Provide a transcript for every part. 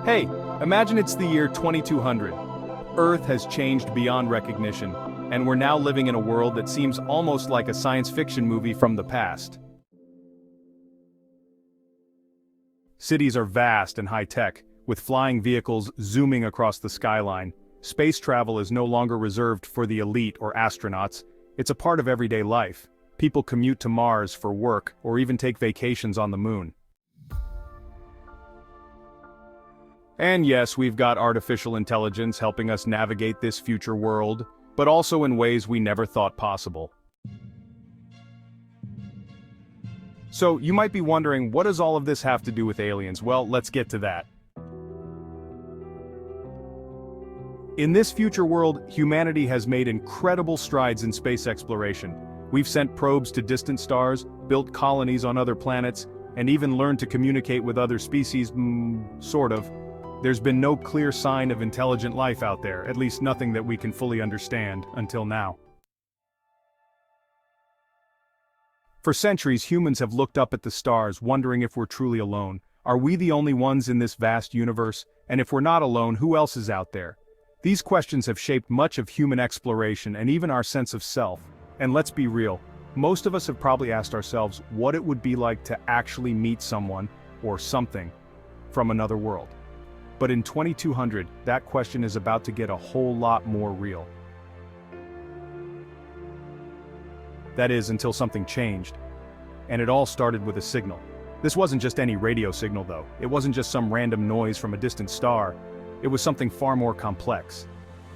Hey, imagine it's the year 2200. Earth has changed beyond recognition, and we're now living in a world that seems almost like a science fiction movie from the past. Cities are vast and high-tech, with flying vehicles zooming across the skyline. Space travel is no longer reserved for the elite or astronauts. It's a part of everyday life. People commute to Mars for work or even take vacations on the moon. And yes, we've got artificial intelligence helping us navigate this future world, but also in ways we never thought possible. So, you might be wondering, what does all of this have to do with aliens? Well, let's get to that. In this future world, humanity has made incredible strides in space exploration. We've sent probes to distant stars, built colonies on other planets, and even learned to communicate with other species, sort of. There's been no clear sign of intelligent life out there, at least nothing that we can fully understand, until now. For centuries, humans have looked up at the stars, wondering if we're truly alone. Are we the only ones in this vast universe? And if we're not alone, who else is out there? These questions have shaped much of human exploration and even our sense of self. And let's be real, most of us have probably asked ourselves what it would be like to actually meet someone, or something, from another world. But in 2200, that question is about to get a whole lot more real. That is, until something changed. And it all started with a signal. This wasn't just any radio signal though. It wasn't just some random noise from a distant star. It was something far more complex.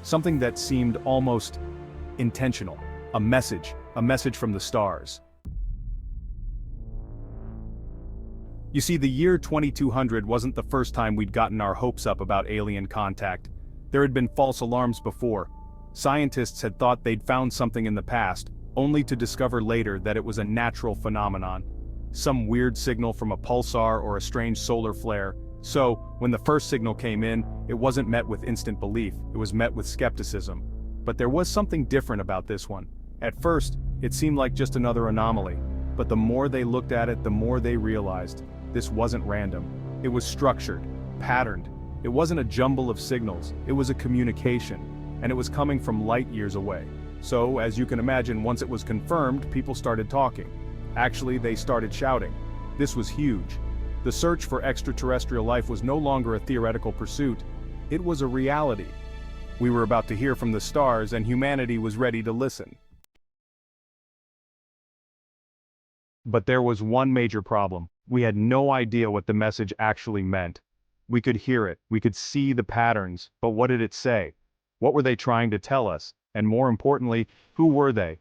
Something that seemed almost intentional. A message from the stars. You see, the year 2200 wasn't the first time we'd gotten our hopes up about alien contact. There had been false alarms before. Scientists had thought they'd found something in the past, only to discover later that it was a natural phenomenon. Some weird signal from a pulsar or a strange solar flare. So, when the first signal came in, it wasn't met with instant belief, it was met with skepticism. But there was something different about this one. At first, it seemed like just another anomaly. But the more they looked at it, the more they realized. This wasn't random. It was structured, patterned. It wasn't a jumble of signals, it was a communication. And it was coming from light years away. So, as you can imagine, once it was confirmed, people started talking. Actually, they started shouting. This was huge. The search for extraterrestrial life was no longer a theoretical pursuit. It was a reality. We were about to hear from the stars, and humanity was ready to listen. But there was one major problem. We had no idea what the message actually meant. We could hear it, we could see the patterns, but what did it say? What were they trying to tell us? And more importantly, who were they?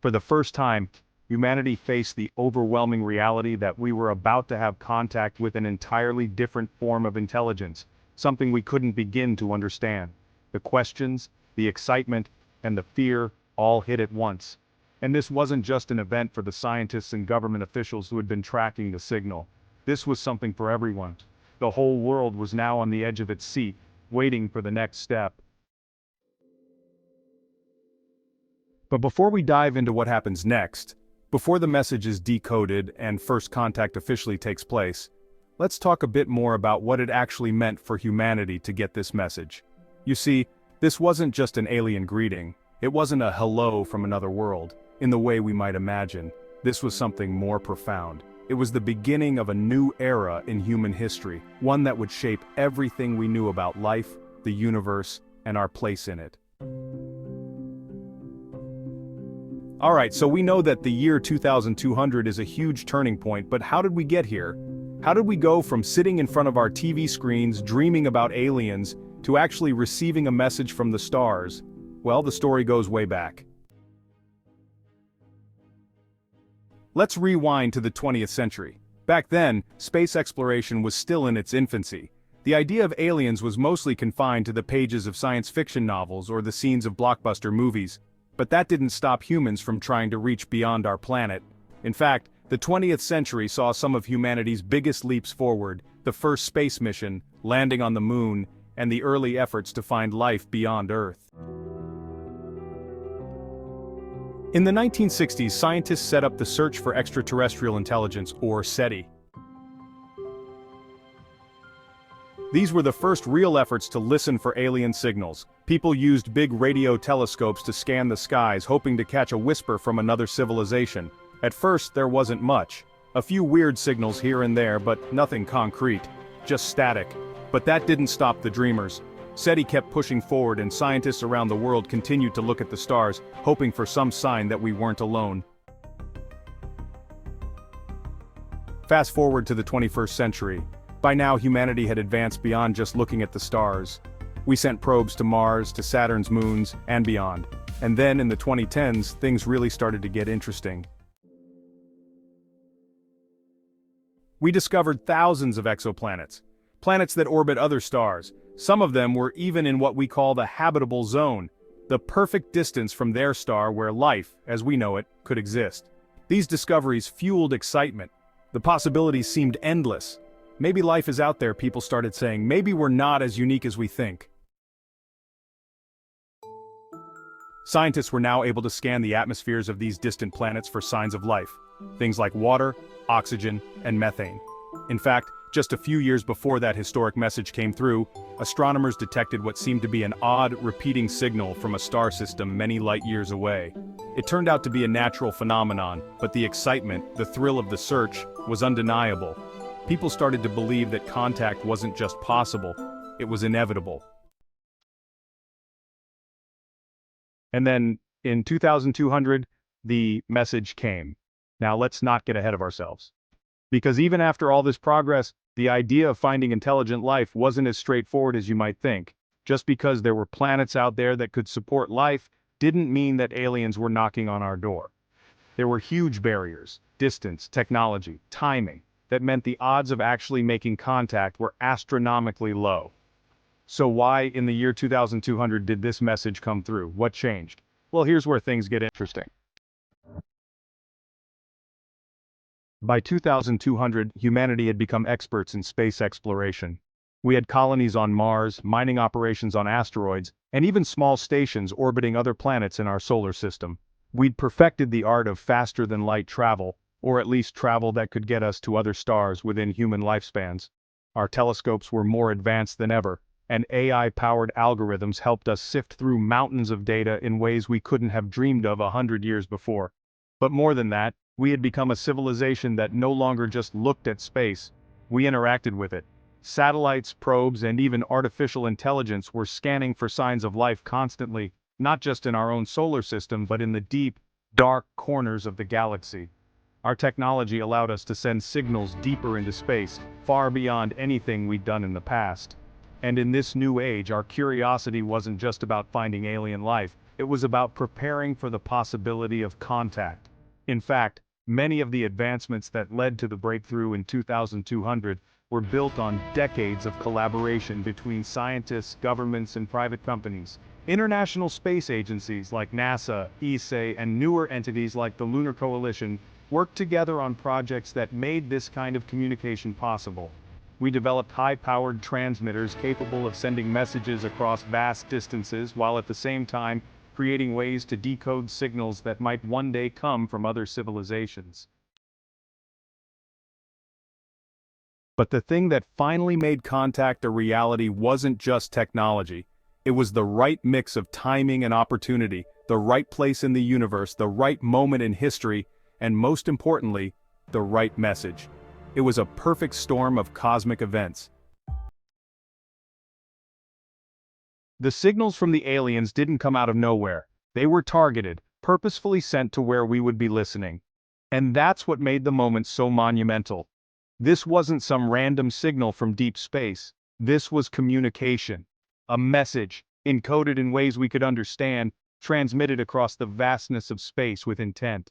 For the first time, humanity faced the overwhelming reality that we were about to have contact with an entirely different form of intelligence, something we couldn't begin to understand. The questions, the excitement, and the fear all hit at once. And this wasn't just an event for the scientists and government officials who had been tracking the signal. This was something for everyone. The whole world was now on the edge of its seat, waiting for the next step. But before we dive into what happens next, before the message is decoded and first contact officially takes place, let's talk a bit more about what it actually meant for humanity to get this message. You see, this wasn't just an alien greeting. It wasn't a hello from another world, in the way we might imagine. This was something more profound. It was the beginning of a new era in human history, one that would shape everything we knew about life, the universe, and our place in it. Alright, so we know that the year 2200 is a huge turning point, but how did we get here? How did we go from sitting in front of our TV screens dreaming about aliens to actually receiving a message from the stars? Well, the story goes way back. Let's rewind to the 20th century. Back then, space exploration was still in its infancy. The idea of aliens was mostly confined to the pages of science fiction novels or the scenes of blockbuster movies. But that didn't stop humans from trying to reach beyond our planet. In fact, the 20th century saw some of humanity's biggest leaps forward, the first space mission, landing on the moon, and the early efforts to find life beyond Earth. In the 1960s, scientists set up the Search for Extraterrestrial Intelligence, or SETI. These were the first real efforts to listen for alien signals. People used big radio telescopes to scan the skies, hoping to catch a whisper from another civilization. At first, there wasn't much. A few weird signals here and there, but nothing concrete. Just static. But that didn't stop the dreamers. SETI kept pushing forward, and scientists around the world continued to look at the stars, hoping for some sign that we weren't alone. Fast forward to the 21st century. By now, humanity had advanced beyond just looking at the stars. We sent probes to Mars, to Saturn's moons, and beyond. And then in the 2010s, things really started to get interesting. We discovered thousands of exoplanets. Planets that orbit other stars. Some of them were even in what we call the habitable zone, the perfect distance from their star where life, as we know it, could exist. These discoveries fueled excitement. The possibilities seemed endless. Maybe life is out there, people started saying. Maybe we're not as unique as we think. Scientists were now able to scan the atmospheres of these distant planets for signs of life. Things like water, oxygen, and methane. In fact, just a few years before that historic message came through, astronomers detected what seemed to be an odd, repeating signal from a star system many light years away. It turned out to be a natural phenomenon, but the excitement, the thrill of the search, was undeniable. People started to believe that contact wasn't just possible, it was inevitable. And then, in 2200, the message came. Now let's not get ahead of ourselves. Because even after all this progress, the idea of finding intelligent life wasn't as straightforward as you might think. Just because there were planets out there that could support life, didn't mean that aliens were knocking on our door. There were huge barriers, distance, technology, timing, that meant the odds of actually making contact were astronomically low. So why, in the year 2200, did this message come through? What changed? Well, here's where things get interesting. By 2200, humanity had become experts in space exploration. We had colonies on Mars, mining operations on asteroids, and even small stations orbiting other planets in our solar system. We'd perfected the art of faster-than-light travel, or at least travel that could get us to other stars within human lifespans. Our telescopes were more advanced than ever, and AI-powered algorithms helped us sift through mountains of data in ways we couldn't have dreamed of 100 years before. But more than that, we had become a civilization that no longer just looked at space, we interacted with it. Satellites, probes, and even artificial intelligence were scanning for signs of life constantly, not just in our own solar system but in the deep, dark corners of the galaxy. Our technology allowed us to send signals deeper into space, far beyond anything we'd done in the past. And in this new age, our curiosity wasn't just about finding alien life, it was about preparing for the possibility of contact. In fact, many of the advancements that led to the breakthrough in 2200 were built on decades of collaboration between scientists, governments, and private companies. International space agencies like NASA, ESA, and newer entities like the Lunar Coalition worked together on projects that made this kind of communication possible. We developed high-powered transmitters capable of sending messages across vast distances while at the same time creating ways to decode signals that might one day come from other civilizations. But the thing that finally made contact a reality wasn't just technology. It was the right mix of timing and opportunity, the right place in the universe, the right moment in history, and most importantly, the right message. It was a perfect storm of cosmic events. The signals from the aliens didn't come out of nowhere. They were targeted, purposefully sent to where we would be listening. And that's what made the moment so monumental. This wasn't some random signal from deep space. This was communication. A message, encoded in ways we could understand, transmitted across the vastness of space with intent.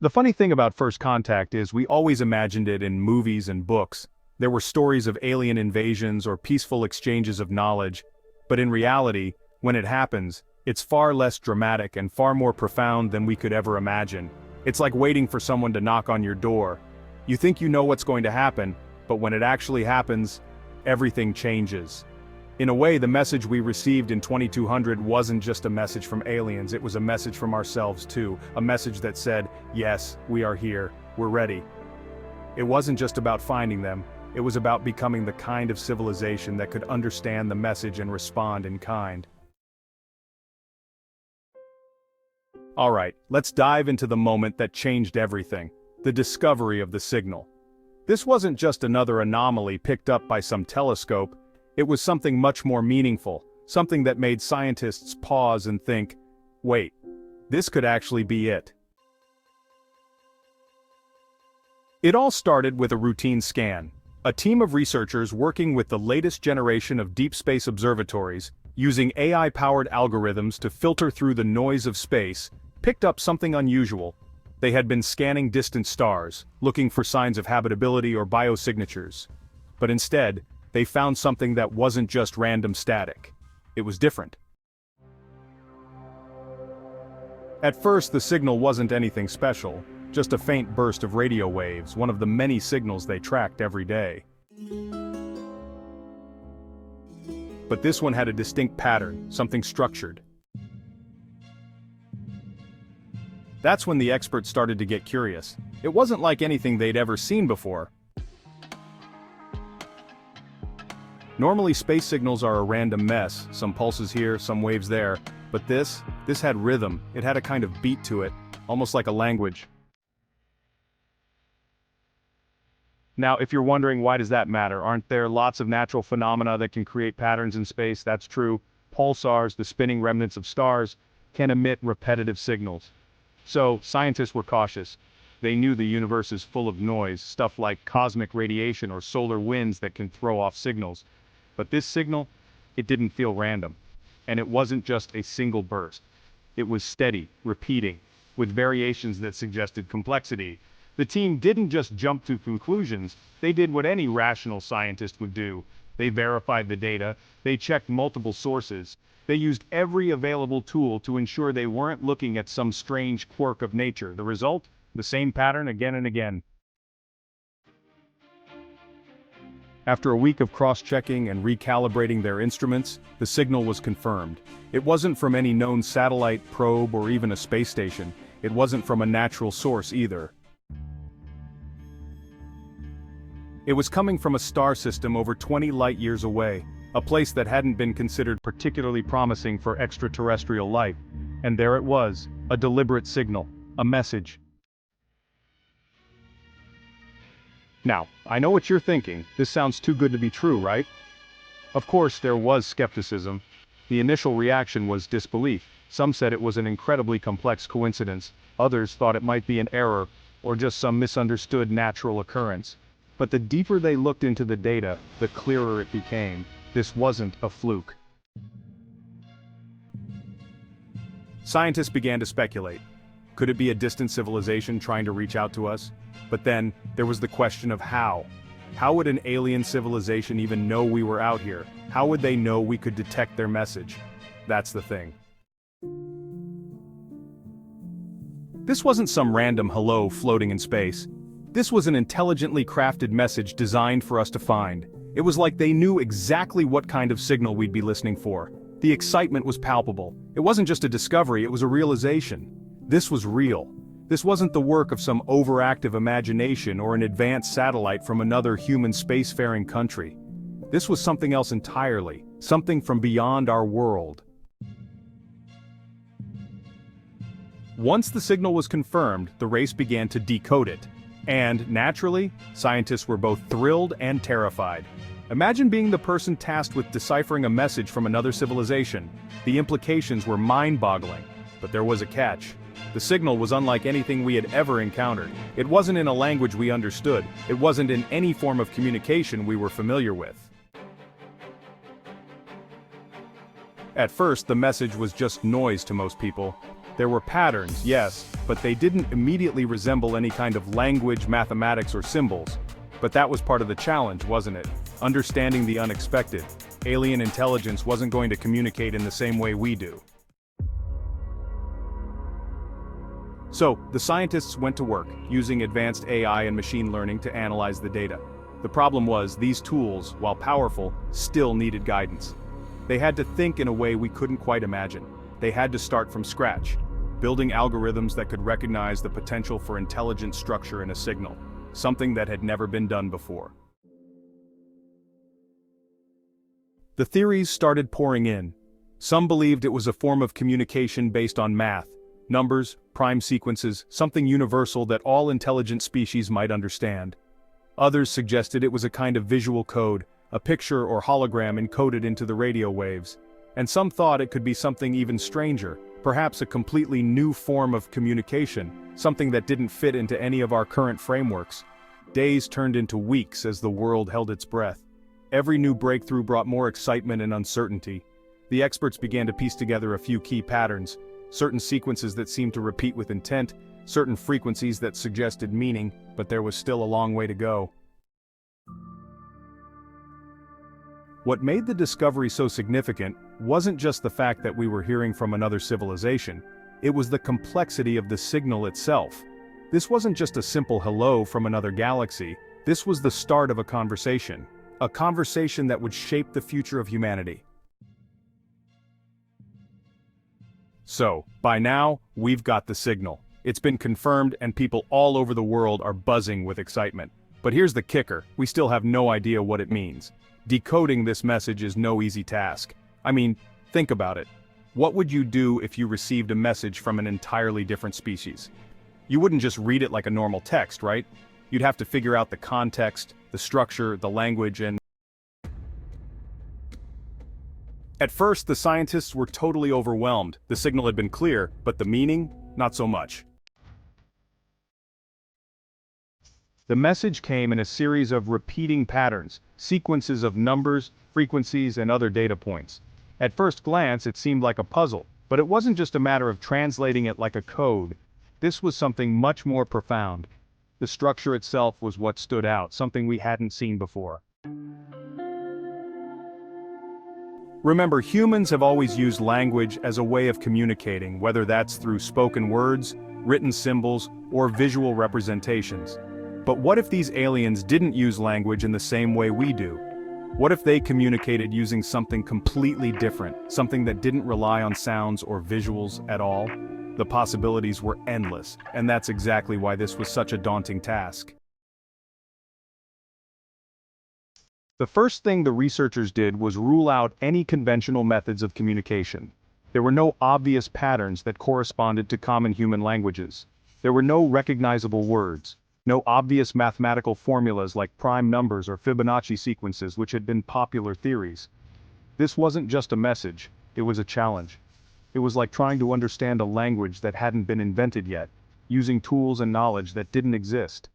The funny thing about First Contact is we always imagined it in movies and books. There were stories of alien invasions or peaceful exchanges of knowledge, but in reality, when it happens, it's far less dramatic and far more profound than we could ever imagine. It's like waiting for someone to knock on your door. You think you know what's going to happen, but when it actually happens, everything changes. In a way, the message we received in 2200 wasn't just a message from aliens, it was a message from ourselves too, a message that said, yes, we are here, we're ready. It wasn't just about finding them, it was about becoming the kind of civilization that could understand the message and respond in kind. Alright, let's dive into the moment that changed everything: the discovery of the signal. This wasn't just another anomaly picked up by some telescope, it was something much more meaningful, something that made scientists pause and think, wait, this could actually be it. It all started with a routine scan. A team of researchers working with the latest generation of deep space observatories, using AI-powered algorithms to filter through the noise of space, picked up something unusual. They had been scanning distant stars, looking for signs of habitability or biosignatures. But instead, they found something that wasn't just random static. It was different. At first, the signal wasn't anything special, just a faint burst of radio waves, one of the many signals they tracked every day. But this one had a distinct pattern, something structured. That's when the experts started to get curious. It wasn't like anything they'd ever seen before. Normally space signals are a random mess, some pulses here, some waves there, but this had rhythm, it had a kind of beat to it, almost like a language. Now, if you're wondering why does that matter, aren't there lots of natural phenomena that can create patterns in space? That's true. Pulsars, the spinning remnants of stars, can emit repetitive signals. So, scientists were cautious. They knew the universe is full of noise, stuff like cosmic radiation or solar winds that can throw off signals. But this signal, it didn't feel random. And it wasn't just a single burst. It was steady, repeating, with variations that suggested complexity. The team didn't just jump to conclusions, they did what any rational scientist would do. They verified the data, they checked multiple sources, they used every available tool to ensure they weren't looking at some strange quirk of nature. The result? The same pattern again and again. After a week of cross-checking and recalibrating their instruments, the signal was confirmed. It wasn't from any known satellite, probe, or even a space station. It wasn't from a natural source either. It was coming from a star system over 20 light-years away, a place that hadn't been considered particularly promising for extraterrestrial life. And there it was, a deliberate signal, a message. Now, I know what you're thinking, this sounds too good to be true, right? Of course, there was skepticism. The initial reaction was disbelief. Some said it was an incredibly complex coincidence, others thought it might be an error, or just some misunderstood natural occurrence. But the deeper they looked into the data, the clearer it became. This wasn't a fluke. Scientists began to speculate. Could it be a distant civilization trying to reach out to us? But then, there was the question of how. How would an alien civilization even know we were out here? How would they know we could detect their message? That's the thing. This wasn't some random hello floating in space. This was an intelligently crafted message designed for us to find. It was like they knew exactly what kind of signal we'd be listening for. The excitement was palpable. It wasn't just a discovery, it was a realization. This was real. This wasn't the work of some overactive imagination or an advanced satellite from another human spacefaring country. This was something else entirely, something from beyond our world. Once the signal was confirmed, the race began to decode it. And, naturally, scientists were both thrilled and terrified. Imagine being the person tasked with deciphering a message from another civilization. The implications were mind-boggling. But there was a catch. The signal was unlike anything we had ever encountered. It wasn't in a language we understood. It wasn't in any form of communication we were familiar with. At first, the message was just noise to most people. There were patterns, yes, but they didn't immediately resemble any kind of language, mathematics, or symbols. But that was part of the challenge, wasn't it? Understanding the unexpected. Alien intelligence wasn't going to communicate in the same way we do. So, the scientists went to work, using advanced AI and machine learning to analyze the data. The problem was, these tools, while powerful, still needed guidance. They had to think in a way we couldn't quite imagine. They had to start from scratch, building algorithms that could recognize the potential for intelligent structure in a signal. something that had never been done before. The theories started pouring in. Some believed it was a form of communication based on math, numbers, prime sequences, something universal that all intelligent species might understand. Others suggested it was a kind of visual code, a picture or hologram encoded into the radio waves. And some thought it could be something even stranger, perhaps a completely new form of communication, something that didn't fit into any of our current frameworks. Days turned into weeks as the world held its breath. Every new breakthrough brought more excitement and uncertainty. The experts began to piece together a few key patterns, certain sequences that seemed to repeat with intent, certain frequencies that suggested meaning, but there was still a long way to go. What made the discovery so significant wasn't just the fact that we were hearing from another civilization, it was the complexity of the signal itself. This wasn't just a simple hello from another galaxy, this was the start of a conversation that would shape the future of humanity. So, by now, we've got the signal. It's been confirmed and people all over the world are buzzing with excitement. But here's the kicker, we still have no idea what it means. Decoding this message is no easy task. I mean, think about it. What would you do if you received a message from an entirely different species? You wouldn't just read it like a normal text, right? You'd have to figure out the context, the structure, the language, and... At first, the scientists were totally overwhelmed. The signal had been clear, but the meaning, not so much. The message came in a series of repeating patterns, sequences of numbers, frequencies, and other data points. At first glance, it seemed like a puzzle, but it wasn't just a matter of translating it like a code. This was something much more profound. The structure itself was what stood out, something we hadn't seen before. Remember, humans have always used language as a way of communicating, whether that's through spoken words, written symbols, or visual representations. But what if these aliens didn't use language in the same way we do? What if they communicated using something completely different, something that didn't rely on sounds or visuals at all? The possibilities were endless, and that's exactly why this was such a daunting task. The first thing the researchers did was rule out any conventional methods of communication. There were no obvious patterns that corresponded to common human languages. There were no recognizable words, no obvious mathematical formulas like prime numbers or Fibonacci sequences which had been popular theories. This wasn't just a message, it was a challenge. It was like trying to understand a language that hadn't been invented yet, using tools and knowledge that didn't exist.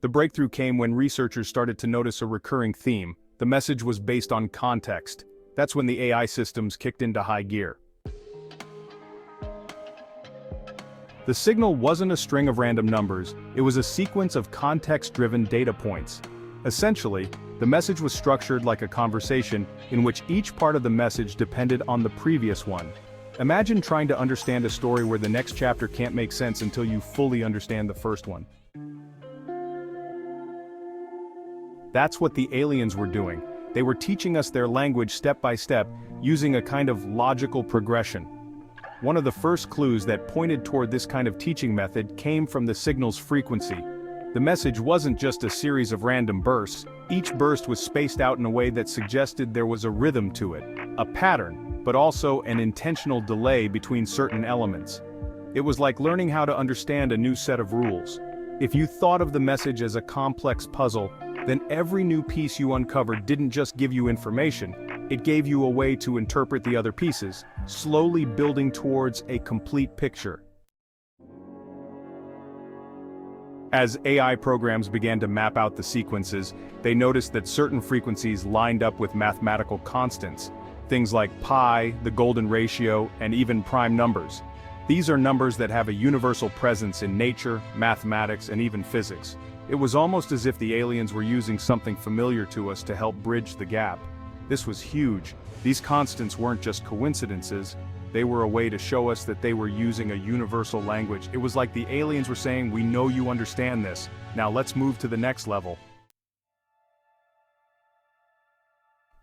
The breakthrough came when researchers started to notice a recurring theme. The message was based on context. That's when the AI systems kicked into high gear. The signal wasn't a string of random numbers, it was a sequence of context-driven data points. Essentially, the message was structured like a conversation in which each part of the message depended on the previous one. Imagine trying to understand a story where the next chapter can't make sense until you fully understand the first one. That's what the aliens were doing. They were teaching us their language step by step, using a kind of logical progression. One of the first clues that pointed toward this kind of teaching method came from the signal's frequency. The message wasn't just a series of random bursts, each burst was spaced out in a way that suggested there was a rhythm to it, a pattern, but also an intentional delay between certain elements. It was like learning how to understand a new set of rules. If you thought of the message as a complex puzzle, then every new piece you uncovered didn't just give you information, it gave you a way to interpret the other pieces, slowly building towards a complete picture. As AI programs began to map out the sequences, they noticed that certain frequencies lined up with mathematical constants, things like pi, the golden ratio, and even prime numbers. These are numbers that have a universal presence in nature, mathematics, and even physics. It was almost as if the aliens were using something familiar to us to help bridge the gap. This was huge. These constants weren't just coincidences, they were a way to show us that they were using a universal language. It was like the aliens were saying, "We know you understand this, now let's move to the next level."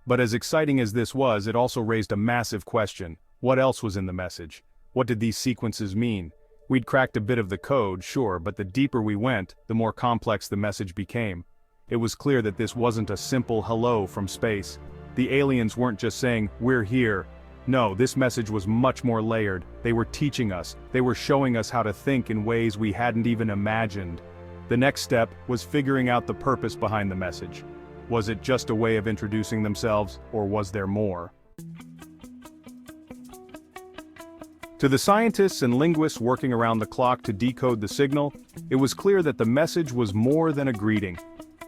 But as exciting as this was, it also raised a massive question. What else was in the message? What did these sequences mean? We'd cracked a bit of the code, sure, but the deeper we went, the more complex the message became. It was clear that this wasn't a simple hello from space. The aliens weren't just saying, "We're here." No, this message was much more layered. They were teaching us. They were showing us how to think in ways we hadn't even imagined. The next step was figuring out the purpose behind the message. Was it just a way of introducing themselves, or was there more? To the scientists and linguists working around the clock to decode the signal, it was clear that the message was more than a greeting.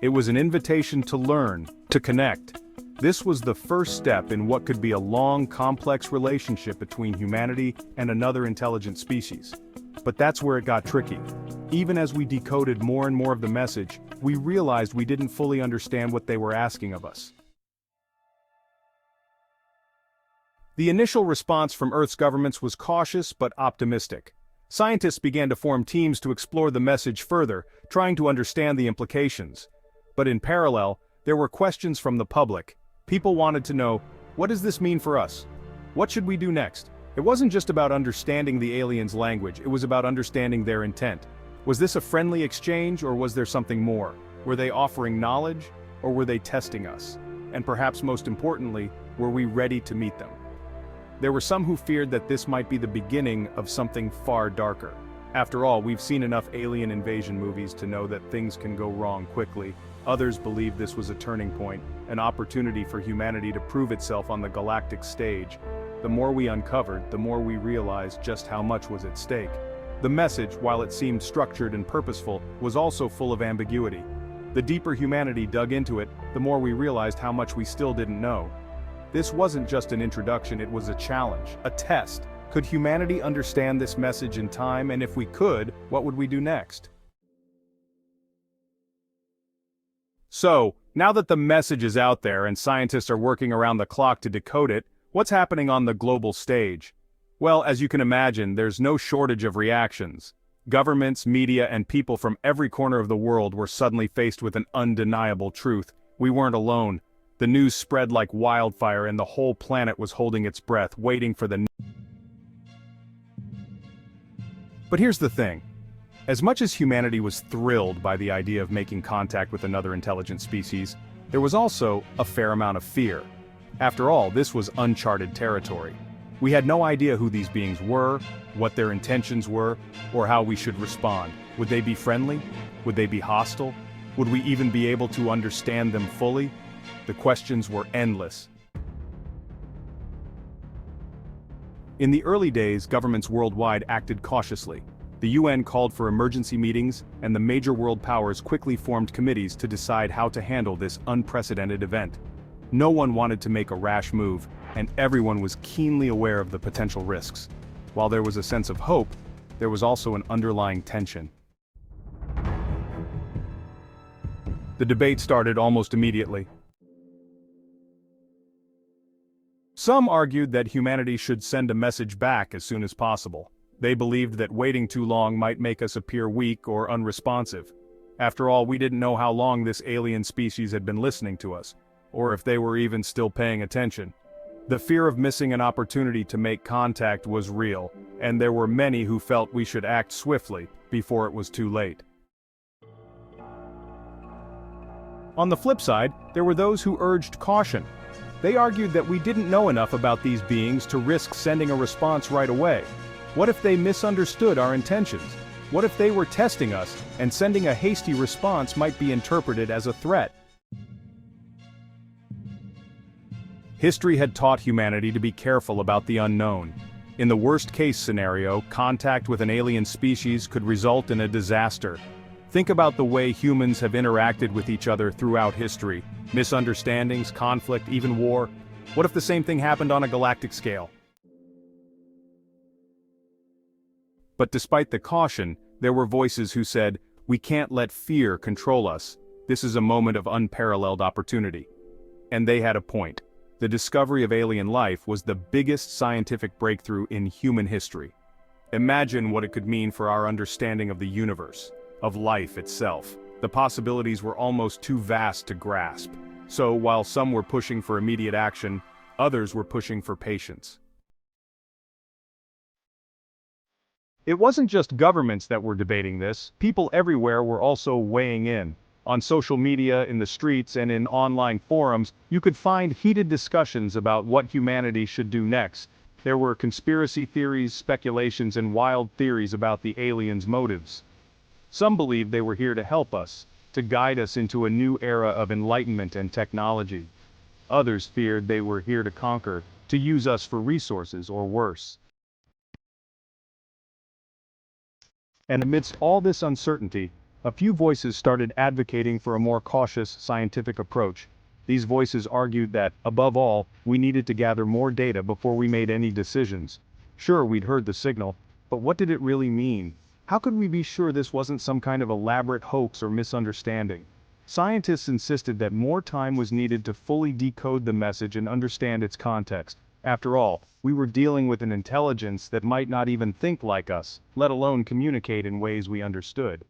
It was an invitation to learn, to connect. This was the first step in what could be a long, complex relationship between humanity and another intelligent species. But that's where it got tricky. Even as we decoded more and more of the message, we realized we didn't fully understand what they were asking of us. The initial response from Earth's governments was cautious but optimistic. Scientists began to form teams to explore the message further, trying to understand the implications. But in parallel, there were questions from the public. People wanted to know, what does this mean for us? What should we do next? It wasn't just about understanding the aliens' language, it was about understanding their intent. Was this a friendly exchange, or was there something more? Were they offering knowledge, or were they testing us? And perhaps most importantly, were we ready to meet them? There were some who feared that this might be the beginning of something far darker. After all, we've seen enough alien invasion movies to know that things can go wrong quickly. Others believed this was a turning point, an opportunity for humanity to prove itself on the galactic stage. The more we uncovered, the more we realized just how much was at stake. The message, while it seemed structured and purposeful, was also full of ambiguity. The deeper humanity dug into it, the more we realized how much we still didn't know. This wasn't just an introduction, it was a challenge, a test. Could humanity understand this message in time, and if we could, what would we do next? So, now that the message is out there and scientists are working around the clock to decode it, what's happening on the global stage? Well, as you can imagine, there's no shortage of reactions. Governments, media, and people from every corner of the world were suddenly faced with an undeniable truth. We weren't alone. The news spread like wildfire and the whole planet was holding its breath, waiting for the... But here's the thing. As much as humanity was thrilled by the idea of making contact with another intelligent species, there was also a fair amount of fear. After all, this was uncharted territory. We had no idea who these beings were, what their intentions were, or how we should respond. Would they be friendly? Would they be hostile? Would we even be able to understand them fully? The questions were endless. In the early days, governments worldwide acted cautiously. The UN called for emergency meetings, and the major world powers quickly formed committees to decide how to handle this unprecedented event. No one wanted to make a rash move, and everyone was keenly aware of the potential risks. While there was a sense of hope, there was also an underlying tension. The debate started almost immediately. Some argued that humanity should send a message back as soon as possible. They believed that waiting too long might make us appear weak or unresponsive. After all, we didn't know how long this alien species had been listening to us, or if they were even still paying attention. The fear of missing an opportunity to make contact was real, and there were many who felt we should act swiftly before it was too late. On the flip side, there were those who urged caution. They argued that we didn't know enough about these beings to risk sending a response right away. What if they misunderstood our intentions? What if they were testing us, and sending a hasty response might be interpreted as a threat? History had taught humanity to be careful about the unknown. In the worst-case scenario, contact with an alien species could result in a disaster. Think about the way humans have interacted with each other throughout history. Misunderstandings, conflict, even war. What if the same thing happened on a galactic scale? But despite the caution, there were voices who said, "We can't let fear control us. This is a moment of unparalleled opportunity." And they had a point. The discovery of alien life was the biggest scientific breakthrough in human history. Imagine what it could mean for our understanding of the universe, of life itself. The possibilities were almost too vast to grasp. So while some were pushing for immediate action, others were pushing for patience. It wasn't just governments that were debating this, people everywhere were also weighing in. On social media, in the streets, and in online forums, you could find heated discussions about what humanity should do next. There were conspiracy theories, speculations, and wild theories about the aliens' motives. Some believed they were here to help us, to guide us into a new era of enlightenment and technology. Others feared they were here to conquer, to use us for resources or worse. And amidst all this uncertainty, a few voices started advocating for a more cautious scientific approach. These voices argued that, above all, we needed to gather more data before we made any decisions. Sure, we'd heard the signal, but what did it really mean? How could we be sure this wasn't some kind of elaborate hoax or misunderstanding? Scientists insisted that more time was needed to fully decode the message and understand its context. After all, we were dealing with an intelligence that might not even think like us, let alone communicate in ways we understood.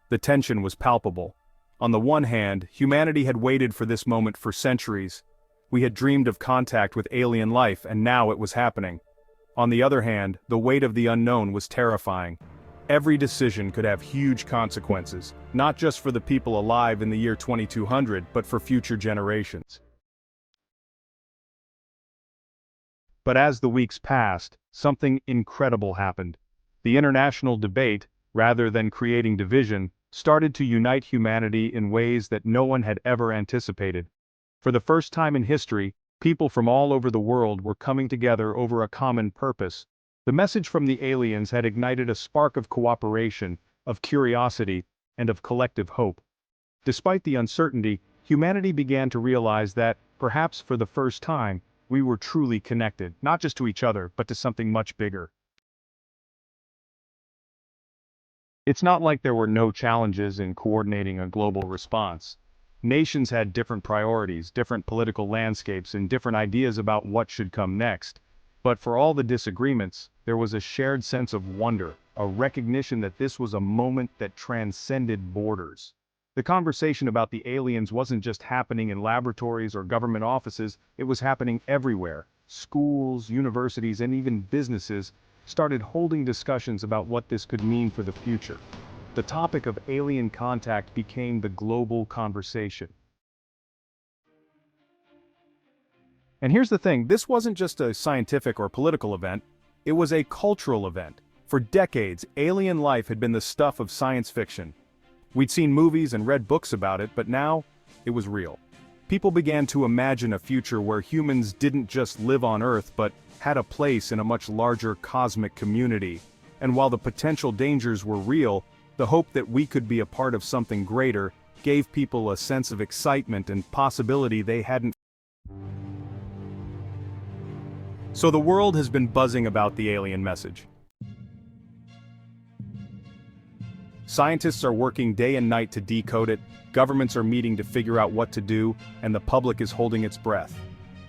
The tension was palpable. On the one hand, humanity had waited for this moment for centuries. We had dreamed of contact with alien life, and now it was happening. On the other hand, the weight of the unknown was terrifying. Every decision could have huge consequences, not just for the people alive in the year 2200, but for future generations. But as the weeks passed, something incredible happened. The international debate, rather than creating division, started to unite humanity in ways that no one had ever anticipated. For the first time in history, people from all over the world were coming together over a common purpose. The message from the aliens had ignited a spark of cooperation, of curiosity, and of collective hope. Despite the uncertainty, humanity began to realize that, perhaps for the first time, we were truly connected, not just to each other, but to something much bigger. It's not like there were no challenges in coordinating a global response. Nations had different priorities, different political landscapes, and different ideas about what should come next. But for all the disagreements, there was a shared sense of wonder, a recognition that this was a moment that transcended borders. The conversation about the aliens wasn't just happening in laboratories or government offices, it was happening everywhere. Schools, universities, and even businesses started holding discussions about what this could mean for the future. The topic of alien contact became the global conversation. And here's the thing, this wasn't just a scientific or political event, it was a cultural event. For decades, alien life had been the stuff of science fiction. We'd seen movies and read books about it, but now, it was real. People began to imagine a future where humans didn't just live on Earth, but had a place in a much larger cosmic community. And while the potential dangers were real, the hope that we could be a part of something greater gave people a sense of excitement and possibility they hadn't. So the world has been buzzing about the alien message. Scientists are working day and night to decode it, governments are meeting to figure out what to do, and the public is holding its breath.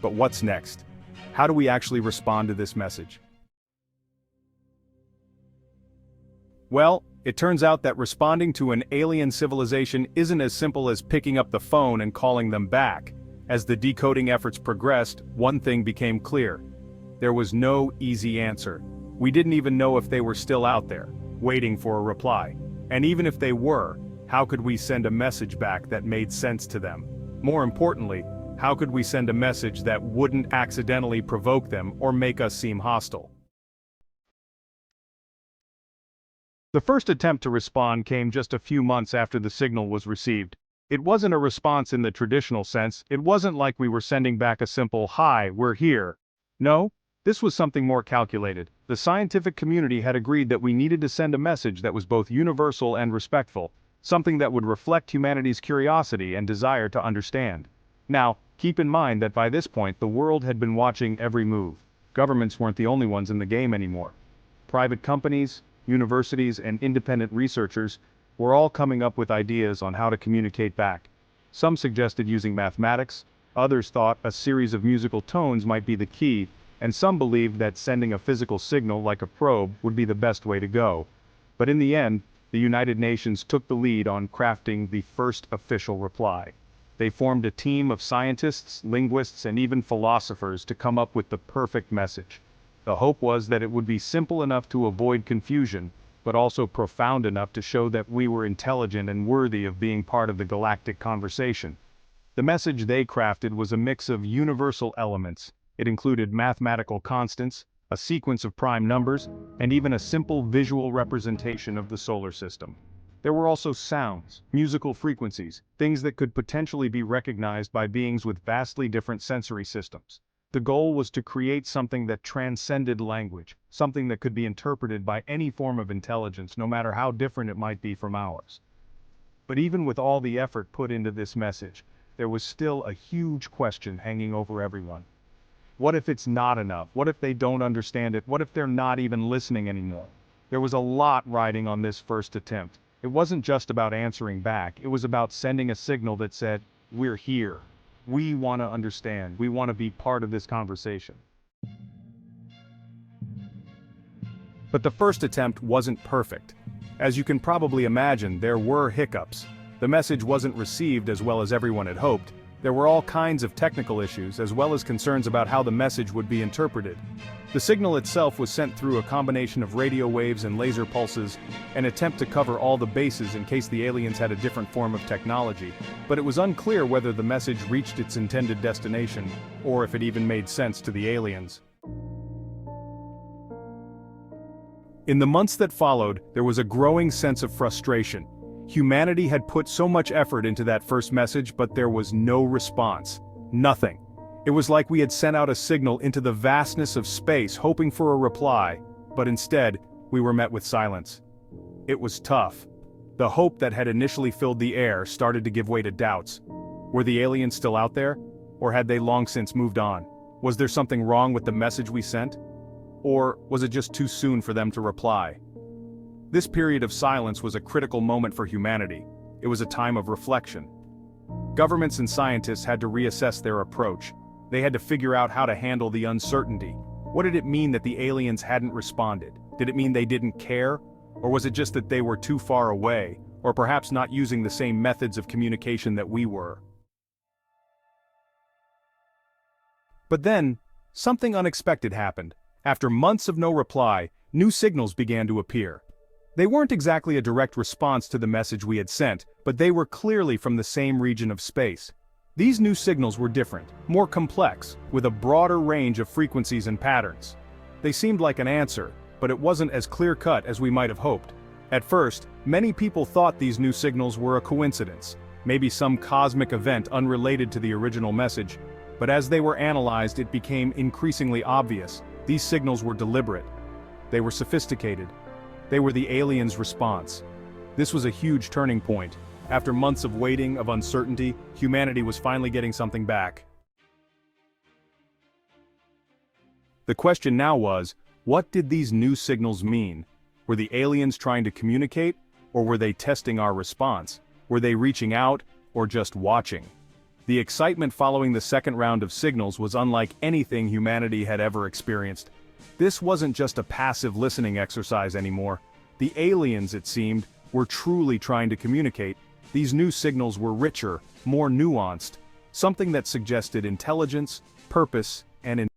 But what's next? How do we actually respond to this message? Well, it turns out that responding to an alien civilization isn't as simple as picking up the phone and calling them back. As the decoding efforts progressed, one thing became clear. There was no easy answer. We didn't even know if they were still out there, waiting for a reply. And even if they were, how could we send a message back that made sense to them? More importantly, how could we send a message that wouldn't accidentally provoke them or make us seem hostile? The first attempt to respond came just a few months after the signal was received. It wasn't a response in the traditional sense, it wasn't like we were sending back a simple, "Hi, we're here." No, this was something more calculated. The scientific community had agreed that we needed to send a message that was both universal and respectful, something that would reflect humanity's curiosity and desire to understand. Now, keep in mind that by this point the world had been watching every move. Governments weren't the only ones in the game anymore. Private companies, universities, and independent researchers were all coming up with ideas on how to communicate back. Some suggested using mathematics, others thought a series of musical tones might be the key, and some believed that sending a physical signal like a probe would be the best way to go. But in the end, the United Nations took the lead on crafting the first official reply. They formed a team of scientists, linguists, and even philosophers to come up with the perfect message. The hope was that it would be simple enough to avoid confusion, but also profound enough to show that we were intelligent and worthy of being part of the galactic conversation. The message they crafted was a mix of universal elements. It included mathematical constants, a sequence of prime numbers, and even a simple visual representation of the solar system. There were also sounds, musical frequencies, things that could potentially be recognized by beings with vastly different sensory systems. The goal was to create something that transcended language, something that could be interpreted by any form of intelligence, no matter how different it might be from ours. But even with all the effort put into this message, there was still a huge question hanging over everyone. What if it's not enough? What if they don't understand it? What if they're not even listening anymore? There was a lot riding on this first attempt. It wasn't just about answering back, it was about sending a signal that said, "We're here. We want to understand. We want to be part of this conversation." But the first attempt wasn't perfect. As you can probably imagine, there were hiccups. The message wasn't received as well as everyone had hoped. There were all kinds of technical issues, as well as concerns about how the message would be interpreted. The signal itself was sent through a combination of radio waves and laser pulses, an attempt to cover all the bases in case the aliens had a different form of technology, but it was unclear whether the message reached its intended destination, or if it even made sense to the aliens. In the months that followed, there was a growing sense of frustration. Humanity had put so much effort into that first message, but there was no response. Nothing. It was like we had sent out a signal into the vastness of space hoping for a reply, but instead, we were met with silence. It was tough. The hope that had initially filled the air started to give way to doubts. Were the aliens still out there? Or had they long since moved on? Was there something wrong with the message we sent? Or was it just too soon for them to reply? This period of silence was a critical moment for humanity. It was a time of reflection. Governments and scientists had to reassess their approach. They had to figure out how to handle the uncertainty. What did it mean that the aliens hadn't responded? Did it mean they didn't care? Or was it just that they were too far away, or perhaps not using the same methods of communication that we were? But then, something unexpected happened. After months of no reply, new signals began to appear. They weren't exactly a direct response to the message we had sent, but they were clearly from the same region of space. These new signals were different, more complex, with a broader range of frequencies and patterns. They seemed like an answer, but it wasn't as clear-cut as we might have hoped. At first, many people thought these new signals were a coincidence, maybe some cosmic event unrelated to the original message, but as they were analyzed, it became increasingly obvious. These signals were deliberate. They were sophisticated. They were the aliens' response. This was a huge turning point. After months of waiting, of uncertainty, humanity was finally getting something back. The question now was, what did these new signals mean? Were the aliens trying to communicate, or were they testing our response? Were they reaching out, or just watching? The excitement following the second round of signals was unlike anything humanity had ever experienced. This wasn't just a passive listening exercise anymore. The aliens, it seemed, were truly trying to communicate. These new signals were richer, more nuanced, something that suggested intelligence, purpose, and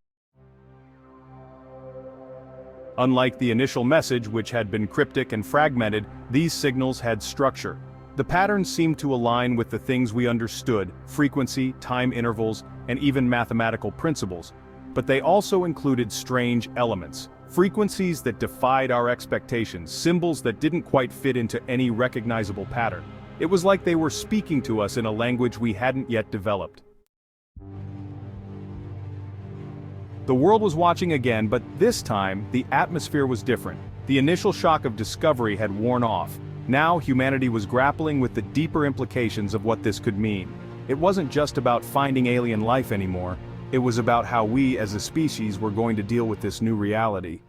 Unlike the initial message, which had been cryptic and fragmented, these signals had structure. The patterns seemed to align with the things we understood, frequency, time intervals, and even mathematical principles. But they also included strange elements. Frequencies that defied our expectations, symbols that didn't quite fit into any recognizable pattern. It was like they were speaking to us in a language we hadn't yet developed. The world was watching again, but this time, the atmosphere was different. The initial shock of discovery had worn off. Now humanity was grappling with the deeper implications of what this could mean. It wasn't just about finding alien life anymore. It was about how we as a species were going to deal with this new reality.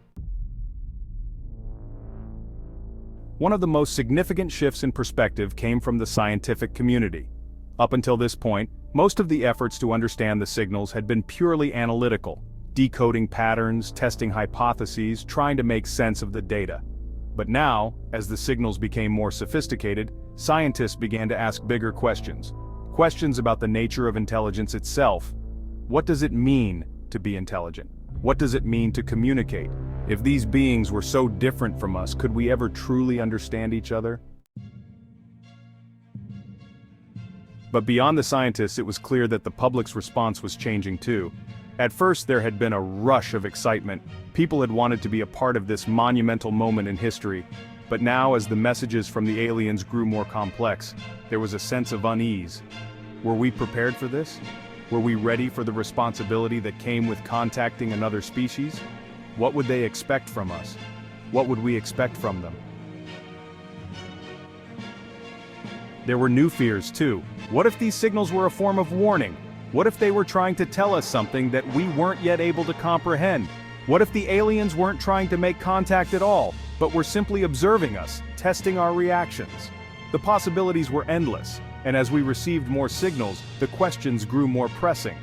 One of the most significant shifts in perspective came from the scientific community. Up until this point, most of the efforts to understand the signals had been purely analytical, decoding patterns, testing hypotheses, trying to make sense of the data. But now, as the signals became more sophisticated, scientists began to ask bigger questions. Questions about the nature of intelligence itself. What does it mean to be intelligent? What does it mean to communicate? If these beings were so different from us, could we ever truly understand each other? But beyond the scientists, it was clear that the public's response was changing too. At first, there had been a rush of excitement. People had wanted to be a part of this monumental moment in history. But now, as the messages from the aliens grew more complex, there was a sense of unease. Were we prepared for this? Were we ready for the responsibility that came with contacting another species? What would they expect from us? What would we expect from them? There were new fears too. What if these signals were a form of warning? What if they were trying to tell us something that we weren't yet able to comprehend? What if the aliens weren't trying to make contact at all, but were simply observing us, testing our reactions? The possibilities were endless, and as we received more signals, the questions grew more pressing.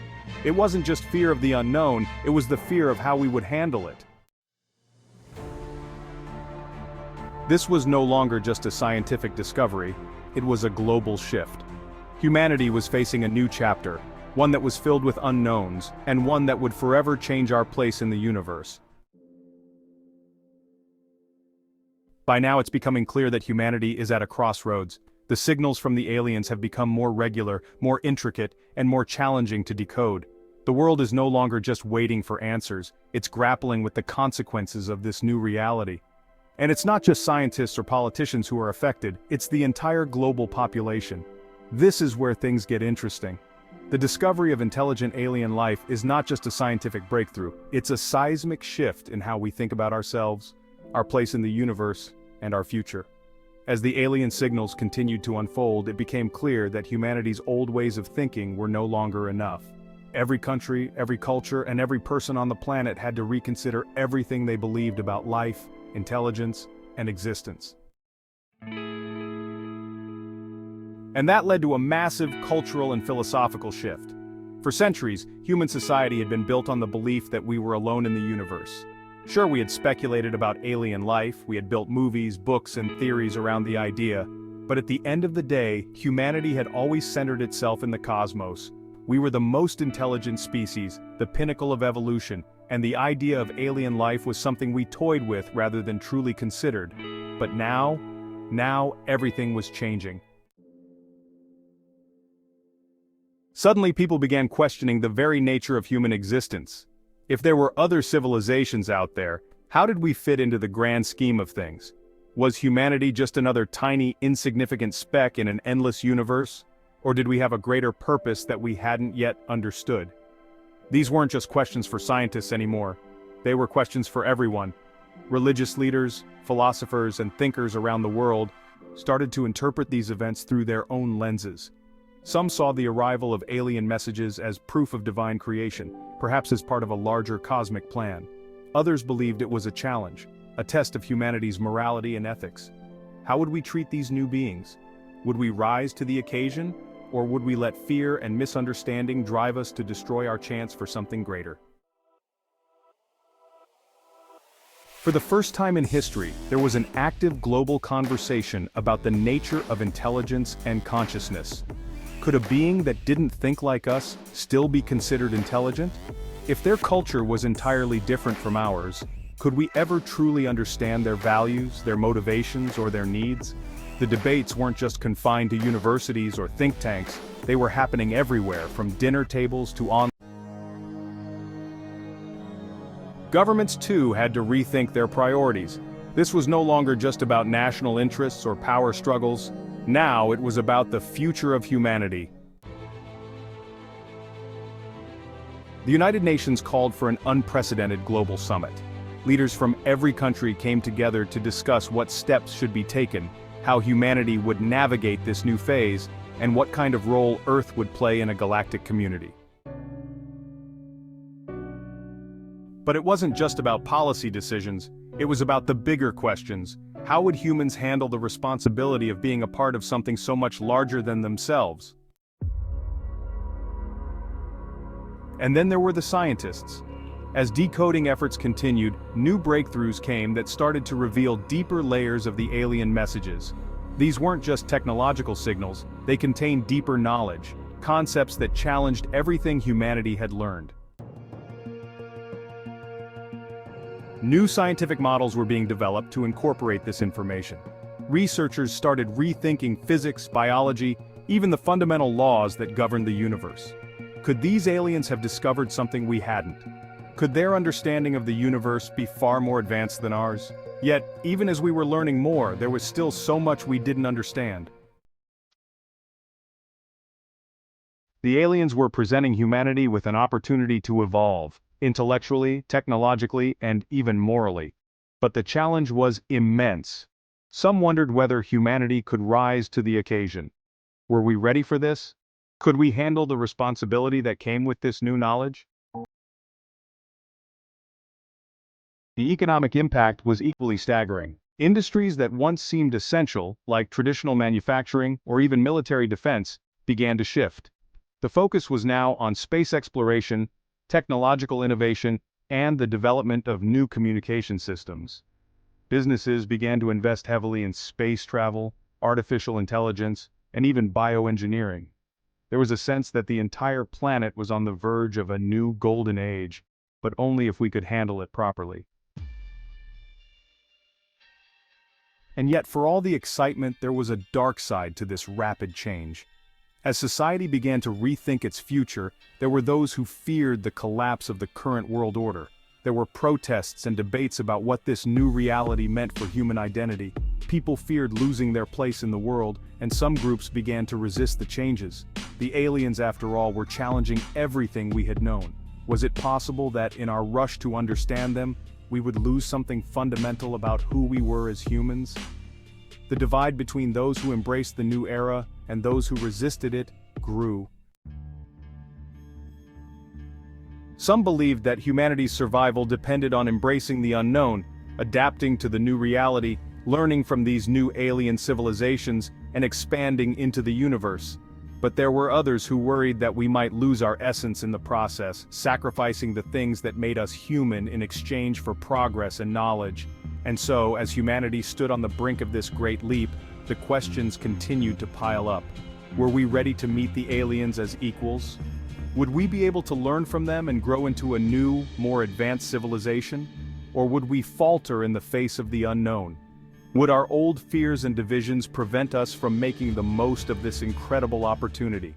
It wasn't just fear of the unknown, it was the fear of how we would handle it. This was no longer just a scientific discovery, it was a global shift. Humanity was facing a new chapter, one that was filled with unknowns, and one that would forever change our place in the universe. By now it's becoming clear that humanity is at a crossroads. The signals from the aliens have become more regular, more intricate, and more challenging to decode. The world is no longer just waiting for answers, it's grappling with the consequences of this new reality. And it's not just scientists or politicians who are affected, it's the entire global population. This is where things get interesting. The discovery of intelligent alien life is not just a scientific breakthrough, it's a seismic shift in how we think about ourselves, our place in the universe, and our future. As the alien signals continued to unfold, it became clear that humanity's old ways of thinking were no longer enough. Every country, every culture, and every person on the planet had to reconsider everything they believed about life, intelligence, and existence. And that led to a massive cultural and philosophical shift. For centuries, human society had been built on the belief that we were alone in the universe. Sure, we had speculated about alien life, we had built movies, books, and theories around the idea, but at the end of the day, humanity had always centered itself in the cosmos. We were the most intelligent species, the pinnacle of evolution, and the idea of alien life was something we toyed with rather than truly considered. But now everything was changing. Suddenly people began questioning the very nature of human existence. If there were other civilizations out there, how did we fit into the grand scheme of things? Was humanity just another tiny, insignificant speck in an endless universe? Or did we have a greater purpose that we hadn't yet understood? These weren't just questions for scientists anymore. They were questions for everyone. Religious leaders, philosophers, and thinkers around the world started to interpret these events through their own lenses. Some saw the arrival of alien messages as proof of divine creation, perhaps as part of a larger cosmic plan. Others believed it was a challenge, a test of humanity's morality and ethics. How would we treat these new beings? Would we rise to the occasion, or would we let fear and misunderstanding drive us to destroy our chance for something greater? For the first time in history, there was an active global conversation about the nature of intelligence and consciousness. Could a being that didn't think like us still be considered intelligent? If their culture was entirely different from ours, could we ever truly understand their values, their motivations, or their needs? The debates weren't just confined to universities or think tanks, they were happening everywhere, from dinner tables to online. Governments too had to rethink their priorities. This was no longer just about national interests or power struggles. Now it was about the future of humanity. The United Nations called for an unprecedented global summit. Leaders from every country came together to discuss what steps should be taken, how humanity would navigate this new phase, and what kind of role Earth would play in a galactic community. But it wasn't just about policy decisions, it was about the bigger questions. How would humans handle the responsibility of being a part of something so much larger than themselves? And then there were the scientists. As decoding efforts continued, new breakthroughs came that started to reveal deeper layers of the alien messages. These weren't just technological signals, they contained deeper knowledge, concepts that challenged everything humanity had learned. New scientific models were being developed to incorporate this information. Researchers started rethinking physics, biology, even the fundamental laws that govern the universe. Could these aliens have discovered something we hadn't? Could their understanding of the universe be far more advanced than ours? Yet, even as we were learning more, there was still so much we didn't understand. The aliens were presenting humanity with an opportunity to evolve, intellectually, technologically, and even morally. But the challenge was immense. Some wondered whether humanity could rise to the occasion. Were we ready for this? Could we handle the responsibility that came with this new knowledge? The economic impact was equally staggering. Industries that once seemed essential, like traditional manufacturing or even military defense, began to shift. The focus was now on space exploration, technological innovation, and the development of new communication systems. Businesses began to invest heavily in space travel, artificial intelligence, and even bioengineering. There was a sense that the entire planet was on the verge of a new golden age, but only if we could handle it properly. And yet, for all the excitement, there was a dark side to this rapid change. As society began to rethink its future, there were those who feared the collapse of the current world order. There were protests and debates about what this new reality meant for human identity. People feared losing their place in the world, and some groups began to resist the changes. The aliens, after all, were challenging everything we had known. Was it possible that, in our rush to understand them, we would lose something fundamental about who we were as humans? The divide between those who embraced the new era and those who resisted it grew. Some believed that humanity's survival depended on embracing the unknown, adapting to the new reality, learning from these new alien civilizations, and expanding into the universe. But there were others who worried that we might lose our essence in the process, sacrificing the things that made us human in exchange for progress and knowledge. And so, as humanity stood on the brink of this great leap, the questions continued to pile up. Were we ready to meet the aliens as equals? Would we be able to learn from them and grow into a new, more advanced civilization? Or would we falter in the face of the unknown? Would our old fears and divisions prevent us from making the most of this incredible opportunity?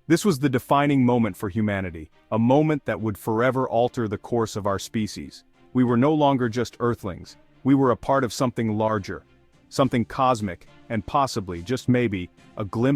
This was the defining moment for humanity, a moment that would forever alter the course of our species. We were no longer just Earthlings. We were a part of something larger, something cosmic, and possibly, just maybe, a glimpse